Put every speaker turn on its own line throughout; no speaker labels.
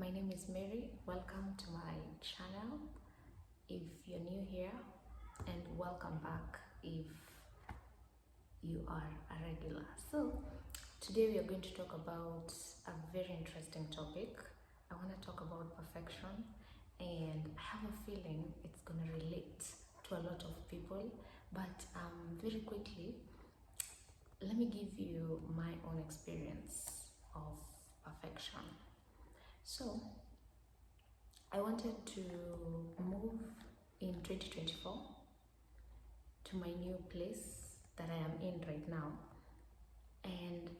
my name is Mary. Welcome to my channel if you're new here, and welcome back if you are a regular. So today we are going to talk about a very interesting topic. I want to talk about perfection, and I have a feeling it's going to relate to a lot of people, but very quickly, let me give you my own experience of perfection. So I wanted to move in 2024 to my new place that I am in right now, and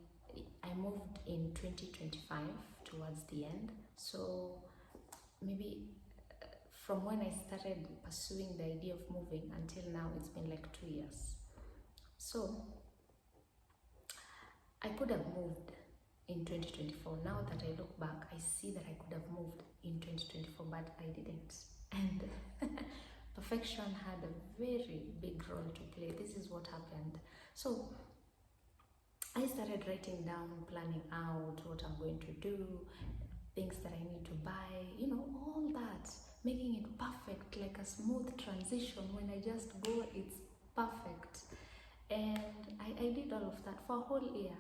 I moved in 2025 towards the end. So maybe from when I started pursuing the idea of moving until now, it's been like 2 years. So I could have moved in 2024. Now that I look back, I see that I could have moved in 2024, but I didn't. And perfection had a very big role to play. This is what happened. So I started writing down, planning out what I'm going to do, things that I need to buy, all that, making it perfect, like a smooth transition. When I just go, it's perfect. And I did all of that for a whole year,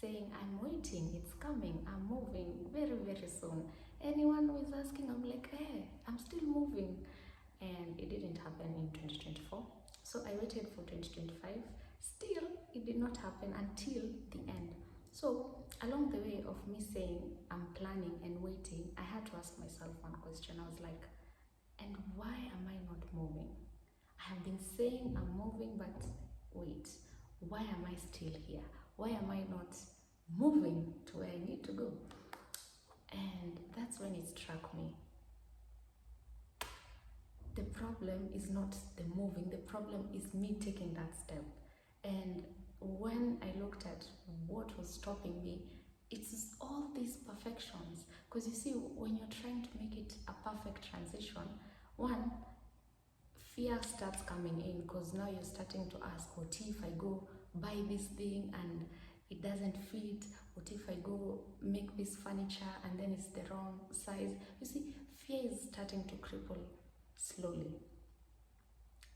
saying, I'm waiting, it's coming, I'm moving very, very soon. Anyone who is asking, I'm like, hey, I'm still moving. And it didn't happen in 2024. So I waited for 2025. Still, it did not happen until the end. So along the way of me saying, I'm planning and waiting, I had to ask myself one question. I was like, and why am I not moving? I have been saying I'm moving, but wait, why am I still here? Why am I not moving to where I need to go? And that's when it struck me. The problem is not the moving, the problem is me taking that step. And when I looked at what was stopping me, it's all these perfections. Because you see, when you're trying to make it a perfect transition, one, fear starts coming in, because now you're starting to ask, what if I go buy this thing and it doesn't fit? What if I go make this furniture and then it's the wrong size? You see, fear is starting to cripple slowly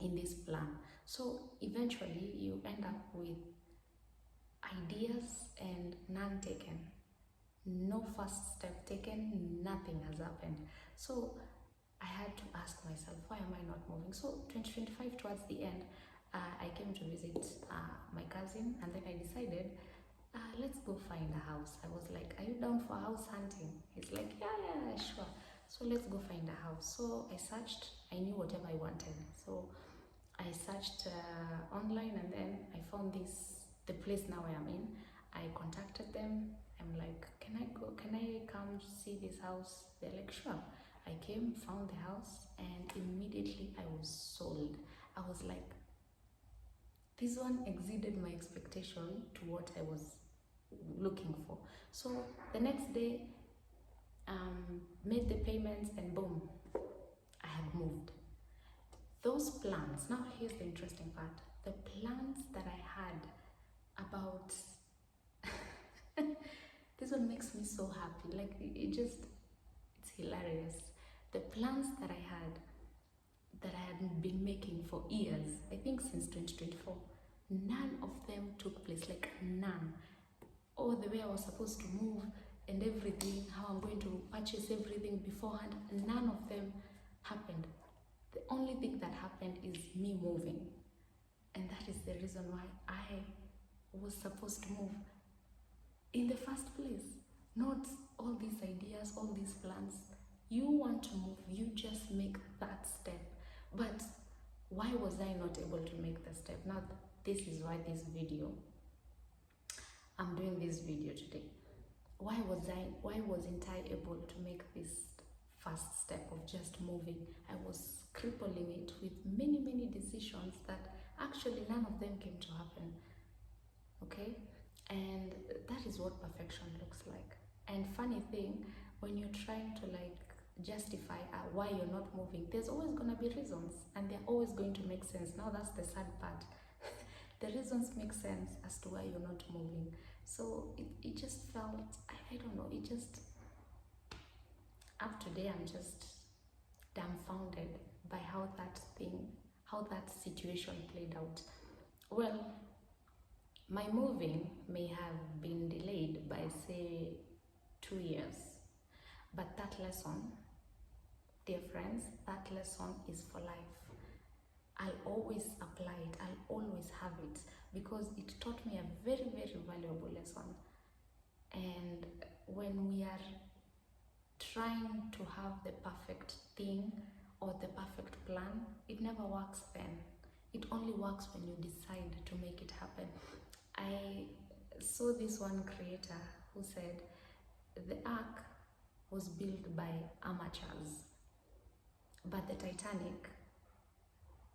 in this plan. So eventually you end up with ideas and none taken. No first step taken, nothing has happened. So I had to ask myself, why am I not moving? So 2025 towards the end, I came to visit my cousin, and then I decided, let's go find a house. I was like, are you down for house hunting? He's like, yeah, sure. So let's go find a house. So I searched, I knew whatever I wanted. So I searched online, and then I found the place now I am in. I contacted them. I'm like, can I come see this house? They're like, sure. I came, found the house, and immediately I was sold. I was like, this one exceeded my expectation to what I was looking for. So the next day, made the payments, and boom, I had moved. Those plans, now here's the interesting part, the plans that I had about, this one makes me so happy, like it's hilarious. The plans that I had been making for years, I think since 2024, none of them took place, like none. Or the way I was supposed to move and everything, how I'm going to purchase everything beforehand, none of them happened. The only thing that happened is me moving. And that is the reason why I was supposed to move in the first place. Not all these ideas, all these plans. You want to move, you just make that step. But why was I not able to make the step? Now, this is why I'm doing this video today. Why wasn't I able to make this first step of just moving? I was crippling it with many, many decisions that actually none of them came to happen. Okay? And that is what perfection looks like. And funny thing, when you're trying to justify why you're not moving, there's always going to be reasons, and they're always going to make sense. Now that's the sad part. The reasons make sense as to why you're not moving. So it just felt, I don't know, it just, up today, I'm just dumbfounded by how that situation played out. Well, my moving may have been delayed by, say, 2 years, but that lesson, dear friends, that lesson is for life. I'll always apply it, I'll always have it, because it taught me a very, very valuable lesson. And when we are trying to have the perfect thing or the perfect plan, it never works then. It only works when you decide to make it happen. I saw this one creator who said the ark was built by amateurs, but the Titanic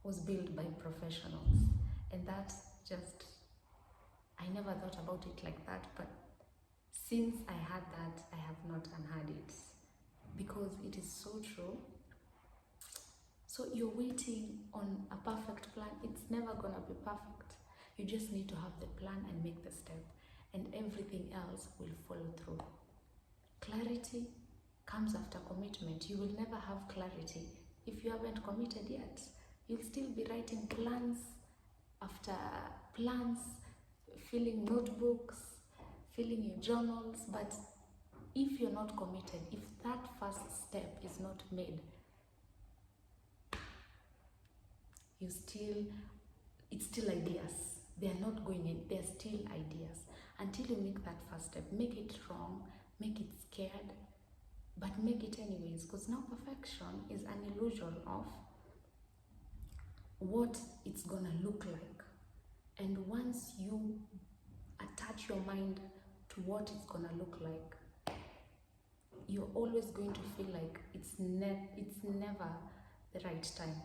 was built by professionals. And that just, I never thought about it like that, but since I had that, I have not unheard it, because it is so true. So you're waiting on a perfect plan. It's never gonna be perfect. You just need to have the plan and make the step, and everything else will follow through. Clarity comes after commitment. You will never have clarity if you haven't committed yet. You'll still be writing plans after plans, filling notebooks, filling your journals, but if you're not committed, if that first step is not made, it's still ideas. They're not going in, they're still ideas. Until you make that first step, make it wrong, make it scared, but make it anyways, because now perfection is an illusion of what it's gonna look like. And once you attach your mind to what it's gonna look like, you're always going to feel like it's never the right time,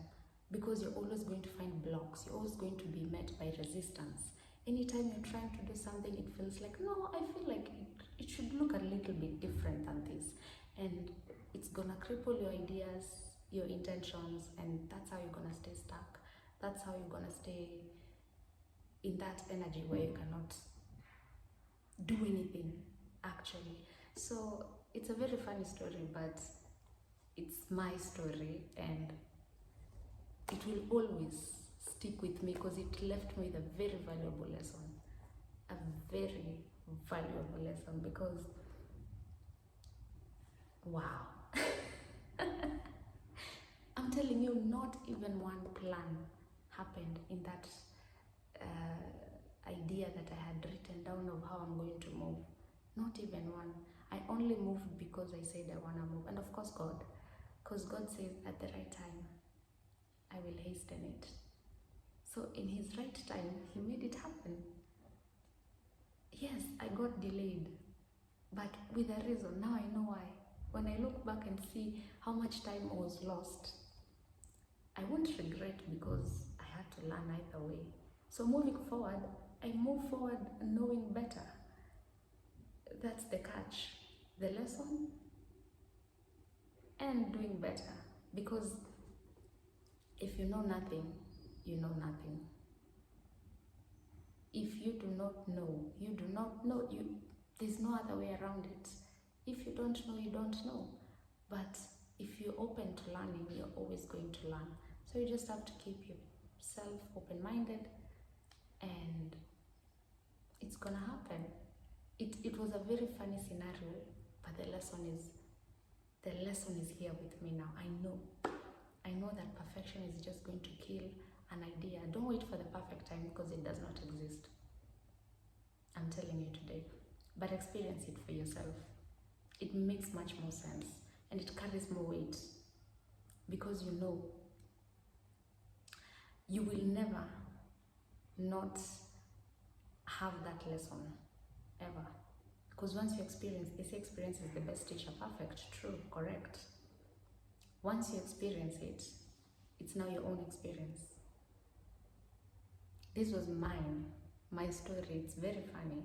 because you're always going to find blocks. You're always going to be met by resistance. Anytime you're trying to do something, it feels like, no, I feel like it should look a little bit different than this. And it's gonna cripple your ideas, your intentions, and that's how you're gonna stay stuck. That's how you're gonna stay in that energy where you cannot do anything, actually. So it's a very funny story, but it's my story, and it will always stick with me, because it left me with a very valuable lesson. A very valuable lesson, because wow. I'm telling you, not even one plan happened in that idea that I had written down of how I'm going to move. Not even one. I only moved because I said I want to move. And of course God, because God says at the right time, I will hasten it. So in his right time, he made it happen. Yes, I got delayed, but with a reason. Now I know why. When I look back and see how much time was lost, I won't regret, because I had to learn either way. So moving forward, I move forward knowing better. That's the catch. The lesson and doing better. Because if you know nothing, you know nothing. If you do not know, you do not know. There's no other way around it. If you don't know, you don't know. But if you're open to learning, you're always going to learn. So you just have to keep yourself open-minded, and it's gonna happen. It was a very funny scenario, but the lesson is here with me now. I know that perfection is just going to kill an idea. Don't wait for the perfect time, because it does not exist. I'm telling you today, but experience it for yourself. It makes much more sense, and it carries more weight, because you know you will never not have that lesson ever. Because once you experience, they say experience is the best teacher. Perfect, true, correct. Once you experience it, it's now your own experience. This was my story. It's very funny,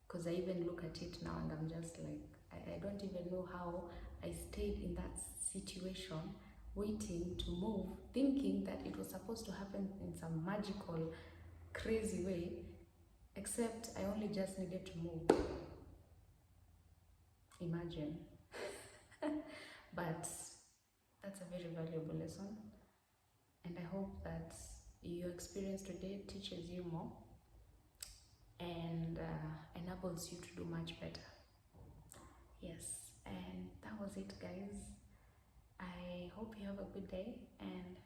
because I even look at it now and I'm just like, I don't even know how I stayed in that situation, waiting to move, thinking that it was supposed to happen in some magical, crazy way, except I only just needed to move. Imagine. But that's a very valuable lesson, and I hope that your experience today teaches you more and enables you to do much better. Yes, and that was it, guys. I hope you have a good day, and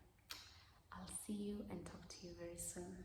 I'll see you and talk to you very soon.